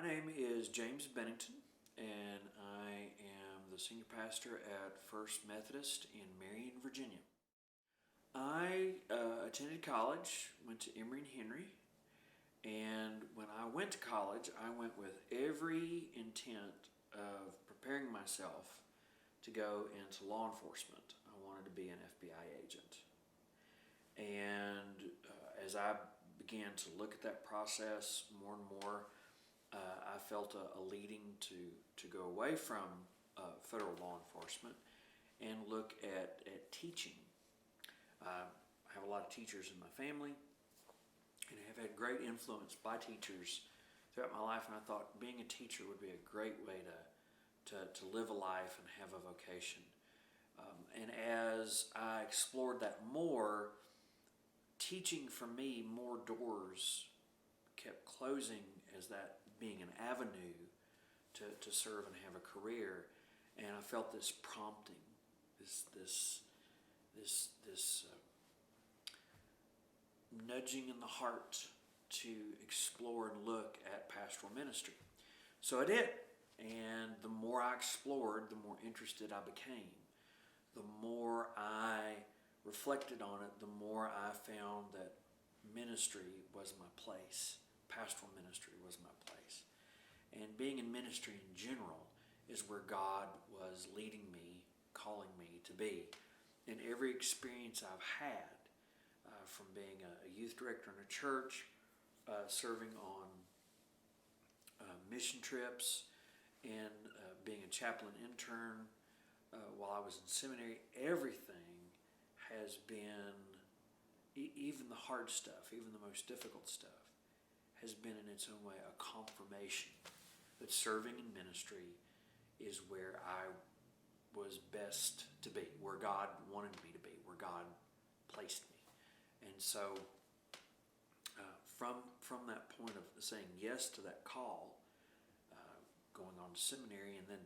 My name is James Bennington, and I am the senior pastor at First Methodist in Marion, Virginia. I attended college, went to Emory and Henry, and when I went to college, I went with every intent of preparing myself to go into law enforcement. I wanted to be an FBI agent. And as I began to look at that process more and more, I felt a leading to go away from federal law enforcement and look at teaching. I have a lot of teachers in my family, and I have had great influence by teachers throughout my life, and I thought being a teacher would be a great way to live a life and have a vocation. And as I explored that more, teaching for me, more doors kept closing as that being an avenue to serve and have a career. And I felt this prompting, this nudging in the heart to explore and look at pastoral ministry. So I did. And the more I explored, the more interested I became. The more I reflected on it, the more I found that ministry was my place. Pastoral ministry was my place. And being in ministry in general is where God was leading me, calling me to be. In every experience I've had, from being a youth director in a church, serving on mission trips, and being a chaplain intern while I was in seminary, everything has been, even the hard stuff, even the most difficult stuff, has been in its own way a confirmation that serving in ministry is where I was best to be, where God wanted me to be, where God placed me. And so from that point of saying yes to that call, going on to seminary, and then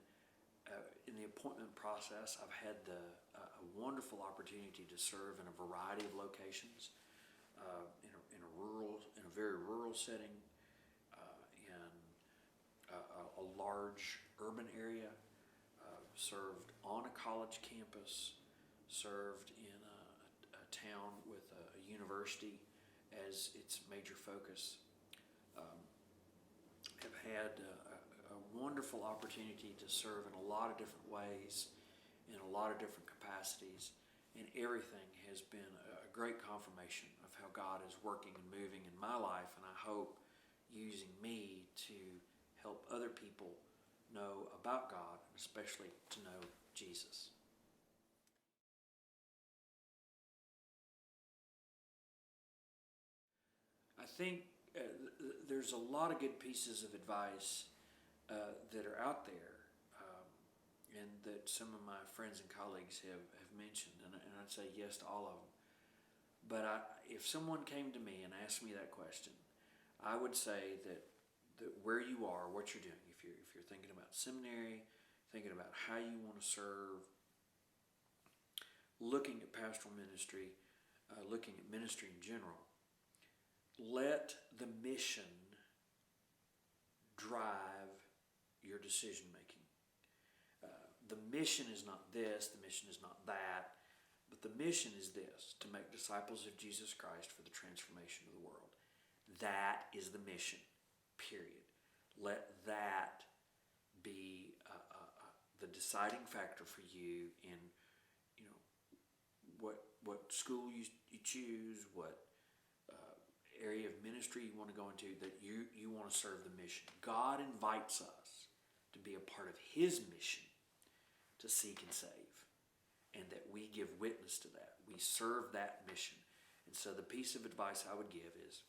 in the appointment process, I've had a wonderful opportunity to serve in a variety of locations, in a very rural setting, in a large urban area, served on a college campus, served in a town with a university as its major focus. Have had a wonderful opportunity to serve in a lot of different ways, in a lot of different capacities, and everything has been a great confirmation of how God is working and moving in my life, and I hope using me to help other people know about God, especially to know Jesus. I think there's a lot of good pieces of advice that are out there, and that some of my friends and colleagues have mentioned, and I'd say yes to all of them. But if someone came to me and asked me that question, I would say that where you are, what you're doing, if you're thinking about seminary, thinking about how you want to serve, looking at pastoral ministry, looking at ministry in general, let the mission drive your decision making. The mission is not this, the mission is not that, but the mission is this: to make disciples of Jesus Christ for the transformation of the world. That is the mission, period. Let that be the deciding factor for you in, what school you choose, what area of ministry you want to go into, that you want to serve the mission. God invites us to be a part of His mission to seek and save, and that we give witness to that. We serve that mission. And so the piece of advice I would give is,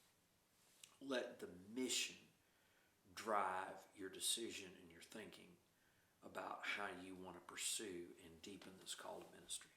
let the mission drive your decision and your thinking about how you want to pursue and deepen this call to ministry.